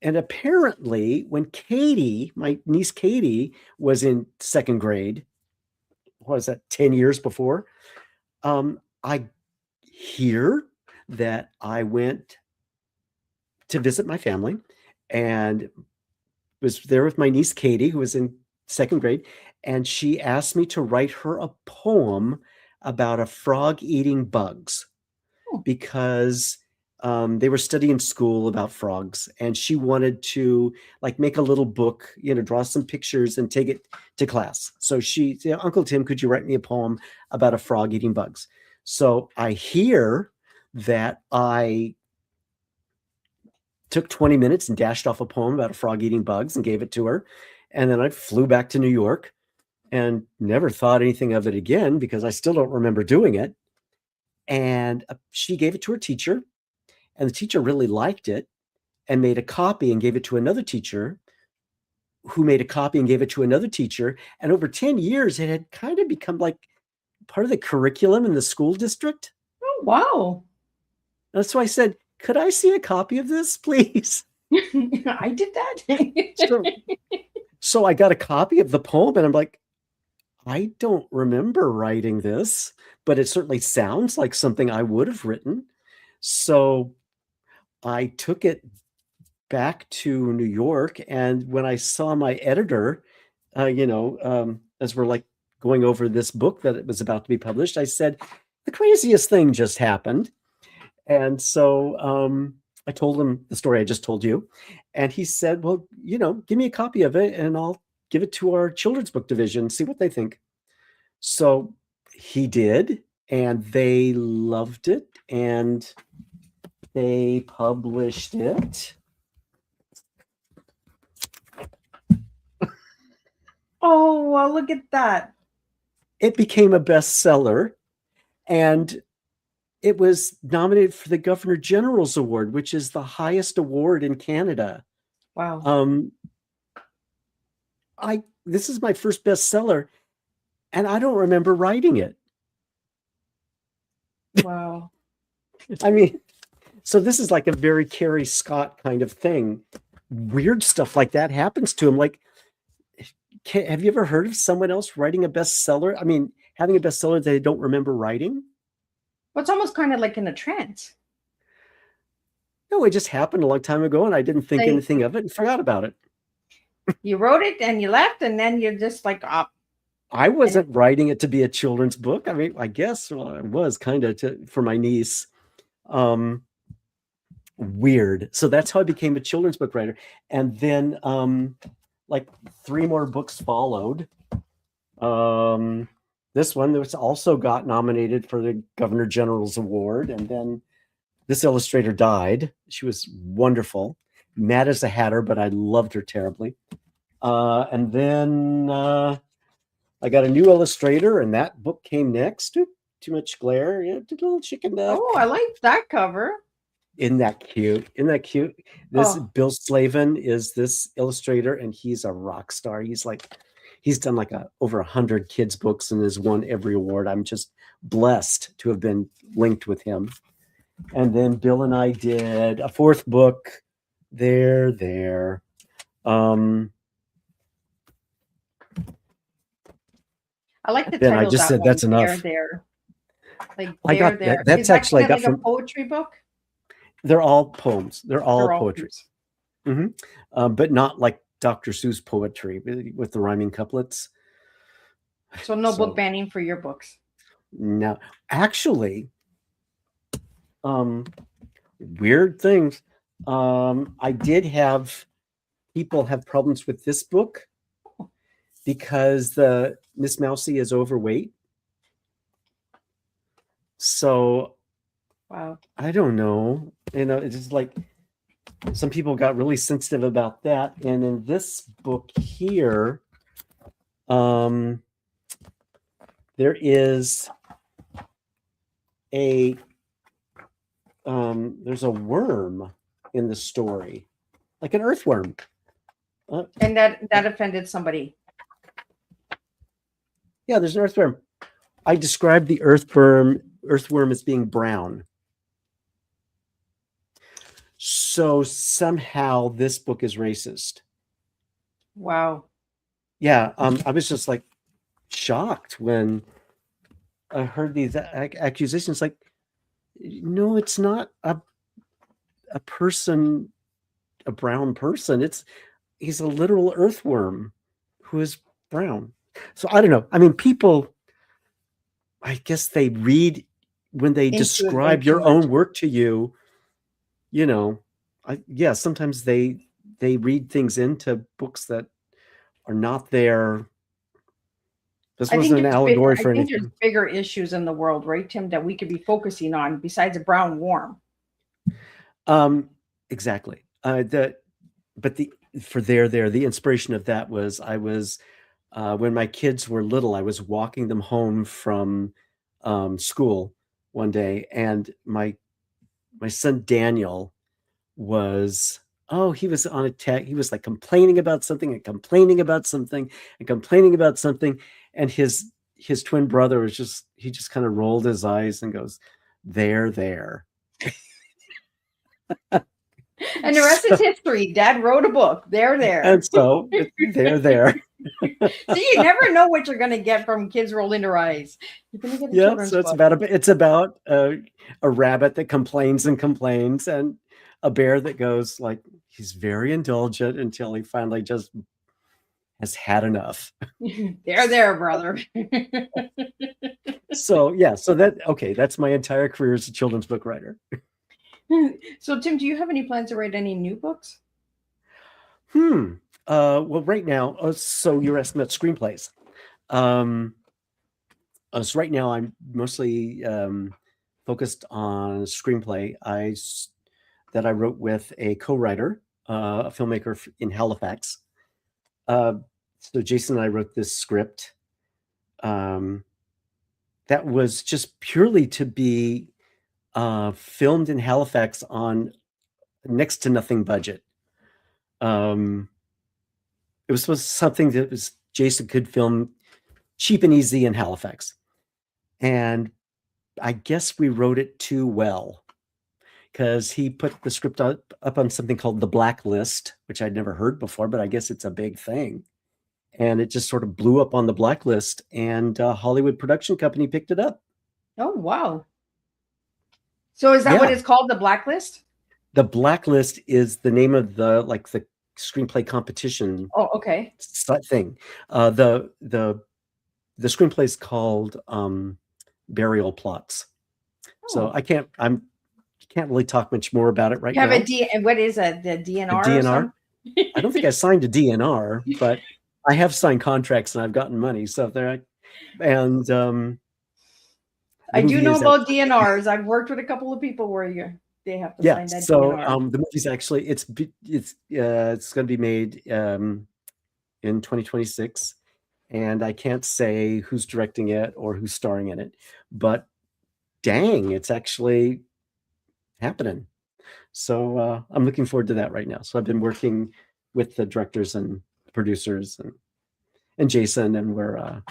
And apparently when Katie, my niece Katie, was in second grade, what was that, 10 years before? I hear that I went to visit my family and was there with my niece Katie, who was in second grade, and she asked me to write her a poem about a frog eating bugs because they were studying school about frogs, and she wanted to like make a little book, draw some pictures and take it to class. So she said, Uncle Tim, could you write me a poem about a frog eating bugs? So I hear that I took 20 minutes and dashed off a poem about a frog eating bugs and gave it to her. And then I flew back to New York and never thought anything of it again because I still don't remember doing it. And she gave it to her teacher, and the teacher really liked it and made a copy and gave it to another teacher who made a copy and gave it to another teacher. And over 10 years, it had kind of become like part of the curriculum in the school district. Oh, wow. And so I said, could I see a copy of this, please? I did that. So I got a copy of the poem, and I'm like, I don't remember writing this, but it certainly sounds like something I would have written. So I took it back to New York, and when I saw my editor, as we're like going over this book that it was about to be published, I said, the craziest thing just happened. And so I told him the story I just told you, and he said, well, give me a copy of it and I'll give it to our children's book division, see what they think. So he did, and they loved it, and they published it. Oh, well, look at that. It became a bestseller, and it was nominated for the Governor General's Award, which is the highest award in Canada. Wow. This is my first bestseller, and I don't remember writing it. Wow. I mean, so this is like a very Carrie Scott kind of thing. Weird stuff like that happens to him. Like, have you ever heard of someone else writing a bestseller? I mean, having a bestseller that they don't remember writing? Well, it's almost kind of like in a trance. No, it just happened a long time ago, and I didn't think anything of it and forgot about it. You wrote it and you left, and then you're just like, oh. I wasn't writing it to be a children's book. I mean, I guess I was kind of for my niece. Weird. So that's how I became a children's book writer. And then like 3 more books followed. This one that was also got nominated for the Governor General's Award. And then this illustrator died. She was wonderful. Mad as a hatter, but I loved her terribly. And then I got a new illustrator, and that book came next. Too much glare. Yeah, little chicken duck. Oh, I like that cover. Isn't that cute? Isn't that cute? This Bill Slavin is this illustrator, and he's a rock star. He's done like over 100 kids books and has won every award. I'm just blessed to have been linked with him. And then Bill and I did a 4th book. There. I like the then title. I just said that's enough. There. Like I got there. that. That's actually I got from a poetry book. They're all poems. They're all poetry. But not like Dr. Seuss poetry with the rhyming couplets. So no book banning for your books. No, actually, weird things. I did have people have problems with this book because the Miss Mousy is overweight. So, wow, I don't know. It's just like some people got really sensitive about that. And in this book here, there is there's a worm in the story, like an earthworm. And that offended somebody. Yeah, there's an earthworm. I described the earthworm as being brown. So somehow this book is racist. Wow. Yeah, I was just like shocked when I heard these accusations. Like, no, it's not a person, a brown person. He's a literal earthworm who is brown. So I don't know. I mean, people, I guess they read when they describe your own work to you, you know, yeah, sometimes they read things into books that are not there. This I think wasn't an there's big, allegory I for think there's anything. bigger issues in the world, right, Tim, that we could be focusing on besides a brown worm. Exactly. But the inspiration of that was I was when my kids were little, I was walking them home from school one day, and my son Daniel was he was on a tech. He was like complaining about something and complaining about something and complaining about something, and his twin brother was he just kind of rolled his eyes and goes, there. And the rest is history. Dad wrote a book. There. And so there. So you never know what you're going to get from kids rolling their eyes. You're going to get a Yeah, children's so book. it's about a rabbit that complains and complains, and a bear that goes like he's very indulgent until he finally just has had enough. There, brother. So that's my entire career as a children's book writer. So Tim, do you have any plans to write any new books? Well, right now, so you're asking about screenplays. So right now I'm mostly focused on a screenplay that I wrote with a co-writer, a filmmaker in Halifax. So Jason and I wrote this script that was just purely to be filmed in Halifax on next to nothing budget. It was supposed to something that Jason could film cheap and easy in Halifax. And I guess we wrote it too well, because he put the script up on something called the Blacklist, which I'd never heard before, but I guess it's a big thing. And it just sort of blew up on the Blacklist, and a Hollywood production company picked it up. Oh, wow. So is that what it's called, the Blacklist? The Blacklist is the name of the screenplay competition. Oh, okay. Thing. The screenplay is called Burial Plots. So I can't really talk much more about it right now. What is it? The DNR? A DNR? I don't think I signed a DNR, but I have signed contracts and I've gotten money. So there, and I do know about DNRs. I've worked with a couple of people where they have to sign that DNR. The movie's actually it's going to be made in 2026, and I can't say who's directing it or who's starring in it, but dang, it's actually happening. So I'm looking forward to that right now. So I've been working with the directors and producers and Jason, and we're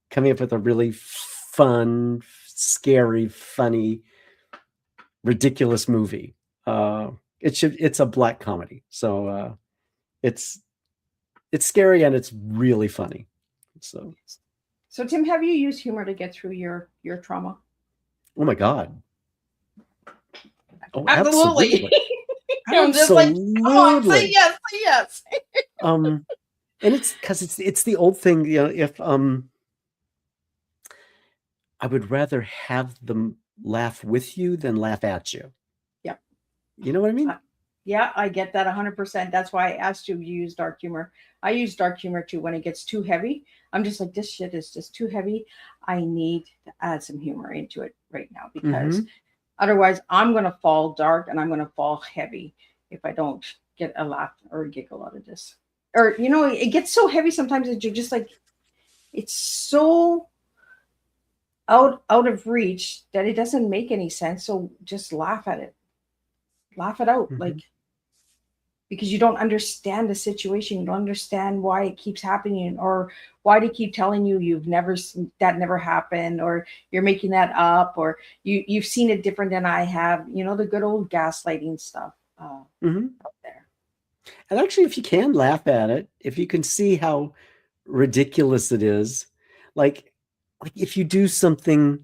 coming up with a really fun, scary, funny, ridiculous movie. It's a black comedy, so it's scary and it's really funny. So Tim, have you used humor to get through your trauma? Oh my God. Oh, absolutely. I'm just like, come on, say yes. And it's because it's the old thing, if I would rather have them laugh with you than laugh at you. Yep. You know what I mean? Yeah, I get that 100%. That's why I asked you to use dark humor. I use dark humor too when it gets too heavy. I'm just like, this shit is just too heavy. I need to add some humor into it right now, because otherwise I'm going to fall dark and I'm going to fall heavy if I don't get a laugh or a giggle out of this. Or, it gets so heavy sometimes that you're just like, it's so out of reach that it doesn't make any sense. So just laugh at it. Laugh it out. Like, because you don't understand the situation. You don't understand why it keeps happening, or why they keep telling you that never happened, or you're making that up, or you've seen it different than I have. The good old gaslighting stuff out there. And actually, if you can laugh at it, if you can see how ridiculous it is, like if you do something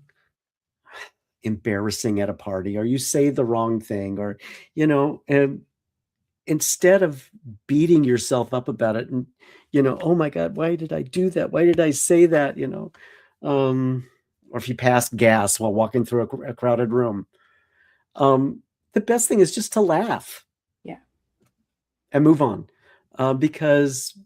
embarrassing at a party, or you say the wrong thing, or instead of beating yourself up about it and oh my God, why did I do that, why did I say that, or if you pass gas while walking through a crowded room, the best thing is just to laugh. Yeah. And move on. Because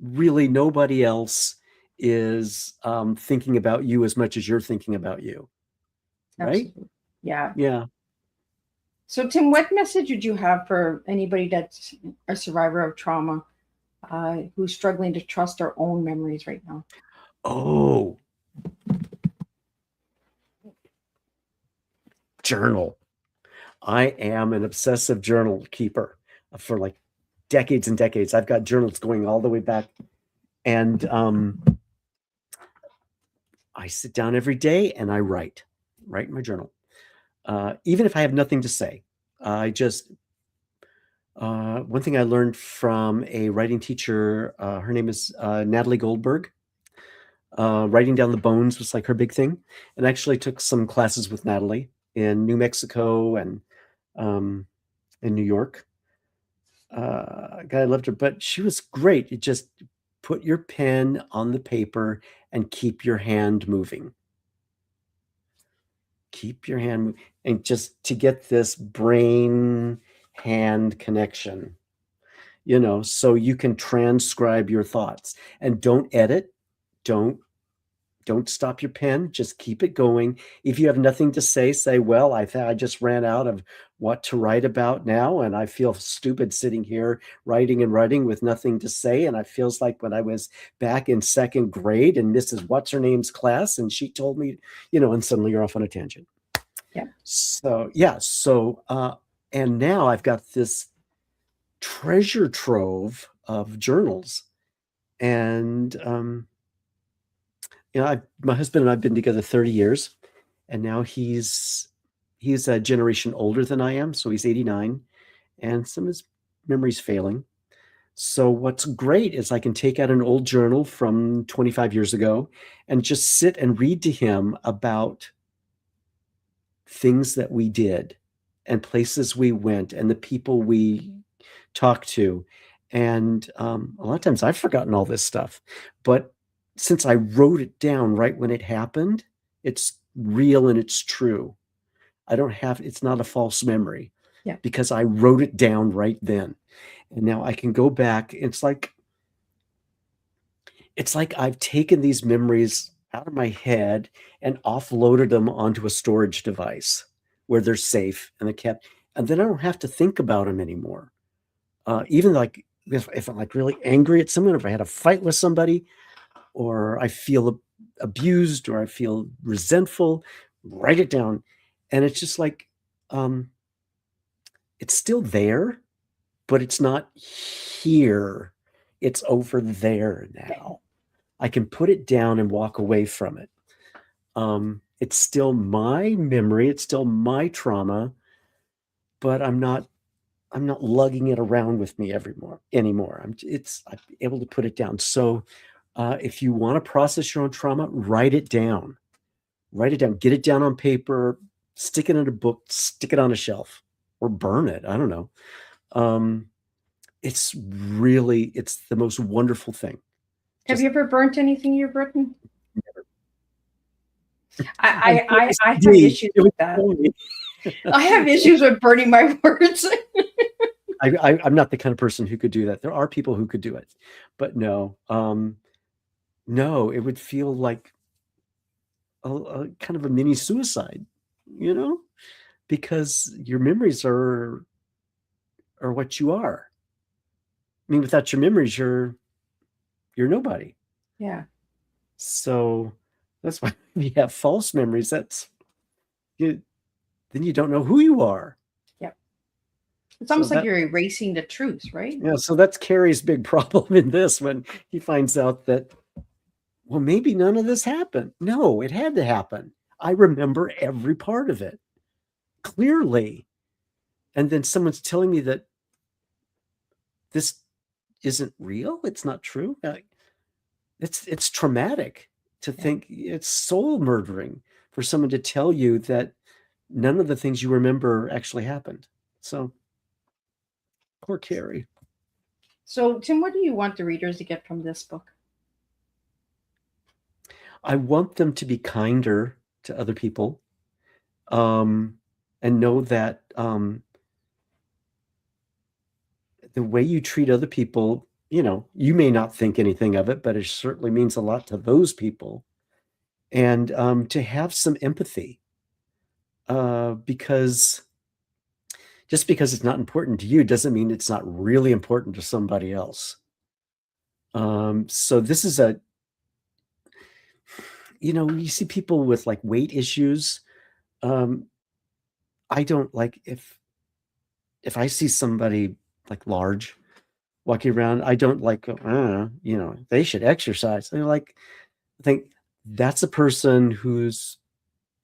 really nobody else is thinking about you as much as you're thinking about you. Right? Absolutely. Yeah. Yeah. So, Tim, what message would you have for anybody that's a survivor of trauma who's struggling to trust their own memories right now? Oh, journal. I am an obsessive journal keeper for like decades and decades. I've got journals going all the way back. And I sit down every day and I write in my journal. Even if I have nothing to say, I just, one thing I learned from a writing teacher, her name is Natalie Goldberg. Writing down the bones was like her big thing. And I actually took some classes with Natalie in New Mexico and in New York. God, I loved her, but she was great. You just put your pen on the paper and keep your hand moving. Keep your hand moving. And just to get this brain hand connection, so you can transcribe your thoughts and don't edit. Don't stop your pen. Just keep it going. If you have nothing to say, well, I just ran out of what to write about now, and I feel stupid sitting here writing and writing with nothing to say. And it feels like when I was back in second grade and Mrs. What's-her-name's class, and she told me, and suddenly you're off on a tangent. Yeah. So, yeah. So, and now I've got this treasure trove of journals. And, my husband and I've been together 30 years, and now he's a generation older than I am, so he's 89, and some of his memory's failing. So what's great is I can take out an old journal from 25 years ago and just sit and read to him about things that we did and places we went and the people we talked to. And a lot of times I've forgotten all this stuff, but since I wrote it down right when it happened, it's real and it's true. It's not a false memory. Yeah. Because I wrote it down right then. And now I can go back. It's like I've taken these memories out of my head and offloaded them onto a storage device where they're safe and they're kept. And then I don't have to think about them anymore. Even like if I'm like really angry at someone, if I had a fight with somebody, or I feel abused, or I feel resentful, write it down. And it's just like, it's still there, but it's not here. It's over there now. I can put it down and walk away from it. It's still my memory. It's still my trauma, but I'm not lugging it around with me anymore. I'm able to put it down. So, if you want to process your own trauma, write it down. Get it down on paper, stick it in a book, stick it on a shelf, or burn it. I don't know. It's the most wonderful thing. Have you ever burnt anything you've written? Never. I have issues with that. I have issues with burning my words. I'm not the kind of person who could do that. There are people who could do it, but no. No, it would feel like a kind of a mini suicide, because your memories are what you are. I mean, without your memories, you're nobody. Yeah. So that's why we have false memories. Then you don't know who you are. Yep. It's almost like you're erasing the truth, right? Yeah. So that's Carrie's big problem in this, when he finds out that, well, maybe none of this happened. No, it had to happen. I remember every part of it clearly. And then someone's telling me that this isn't real. It's not true. It's traumatic to think. It's soul murdering for someone to tell you that none of the things you remember actually happened. So poor Carrie. So, Tim, what do you want the readers to get from this book? I want them to be kinder to other people. and know that the way you treat other people, you may not think anything of it, but it certainly means a lot to those people. And to have some empathy, because just because it's not important to you doesn't mean it's not really important to somebody else. So this is you see people with like weight issues. I don't like if I see somebody like large walking around, I don't like go, they should exercise. I think that's a person who's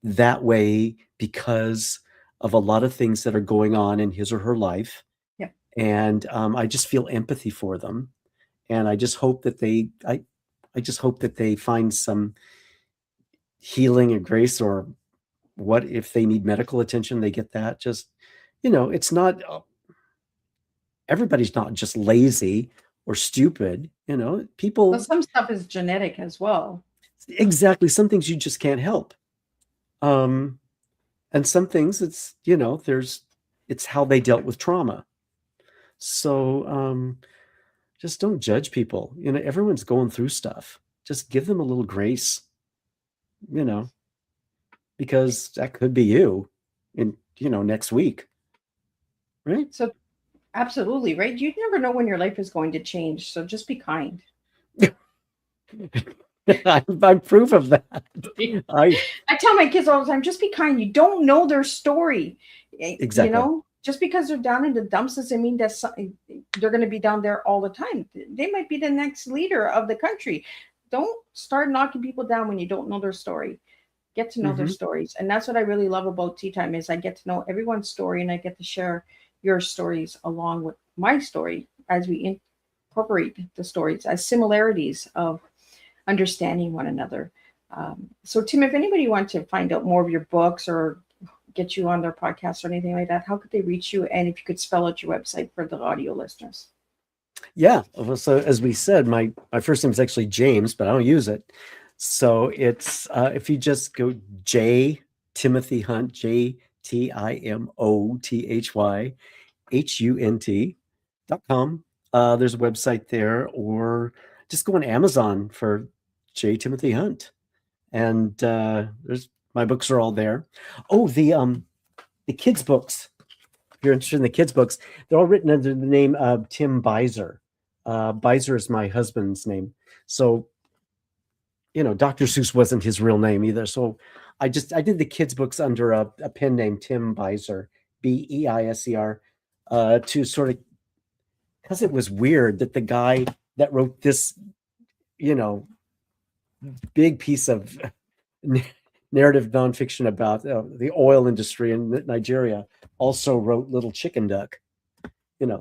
that way because of a lot of things that are going on in his or her life. Yeah. And I just feel empathy for them. And I just hope that I just hope that they find some healing and grace, or what if they need medical attention, they get that. Just, it's not everybody's not just lazy or stupid, Well, people. some stuff is genetic as well. Exactly, some things you just can't help. And some things it's how they dealt with trauma. So just don't judge people. Everyone's going through stuff. Just give them a little grace, because that could be you in, next week. Right? So absolutely, right? You never know when your life is going to change. So just be kind. I'm proof of that. I tell my kids all the time, just be kind. You don't know their story. Exactly. Just because they're down in the dumps doesn't mean that they're going to be down there all the time. They might be the next leader of the country. Don't start knocking people down when you don't know their story. Get to know their stories. And that's what I really love about Tea Time is I get to know everyone's story, and I get to share your stories along with my story as we incorporate the stories as similarities of understanding one another. So Tim, if anybody wants to find out more of your books or get you on their podcast or anything like that, how could they reach you? And if you could spell out your website for the audio listeners. Yeah. Well, so as we said, my first name is actually James, but I don't use it. So it's if you just go J Timothy Hunt, JTimothyHunt.com. There's a website there, or just go on Amazon for J Timothy Hunt, and there's my books are all there. Oh, the kids books. If you're interested in the kids books, they're all written under the name of Tim Beiser. Beiser is my husband's name. So, Dr. Seuss wasn't his real name either. So I did the kids books under a pen name, Tim Beiser, Beiser, to sort of, because it was weird that the guy that wrote this, big piece of narrative nonfiction about the oil industry in Nigeria also wrote Little Chicken Duck.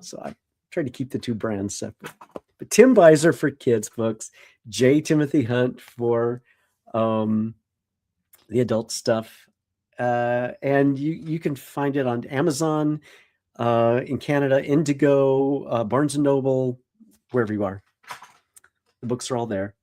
So I tried to keep the two brands separate. But Tim Beiser for kids books, J Timothy Hunt for the adult stuff, and you can find it on Amazon, in Canada, Indigo, Barnes and Noble, wherever you are. The books are all there.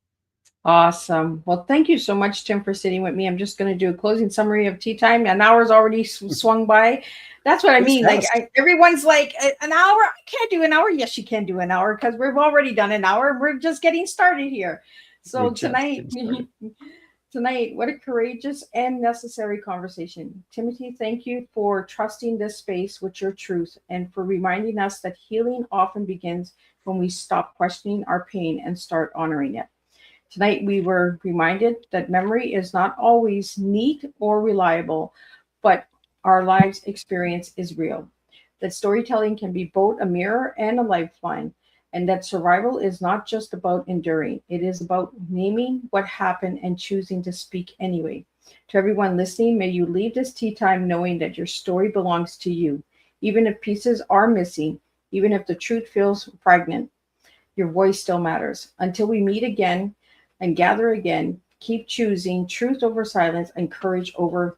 Awesome. Well, thank you so much, Tim, for sitting with me. I'm just going to do a closing summary of Tea Time. An hour's already swung by. That's what I mean. Like everyone's like, an hour? I can't do an hour. Yes, you can do an hour because we've already done an hour. We're just getting started here. So tonight, what a courageous and necessary conversation. Timothy, thank you for trusting this space with your truth and for reminding us that healing often begins when we stop questioning our pain and start honoring it. Tonight, we were reminded that memory is not always neat or reliable, but our lives' experience is real. That storytelling can be both a mirror and a lifeline, and that survival is not just about enduring. It is about naming what happened and choosing to speak anyway. To everyone listening, may you leave this tea time knowing that your story belongs to you. Even if pieces are missing, even if the truth feels fragmented, your voice still matters. Until we meet again, and gather again, keep choosing truth over silence and courage over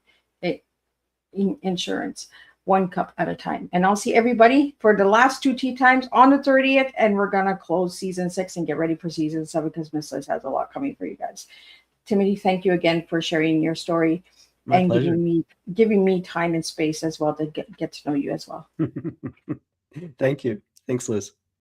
insurance, one cup at a time. And I'll see everybody for the last two tea times on the 30th, and we're going to close season 6 and get ready for season 7 because Miss Liz has a lot coming for you guys. Timothy, thank you again for sharing your story. My and pleasure. giving me time and space as well to get to know you as well. Thank you. Thanks, Liz.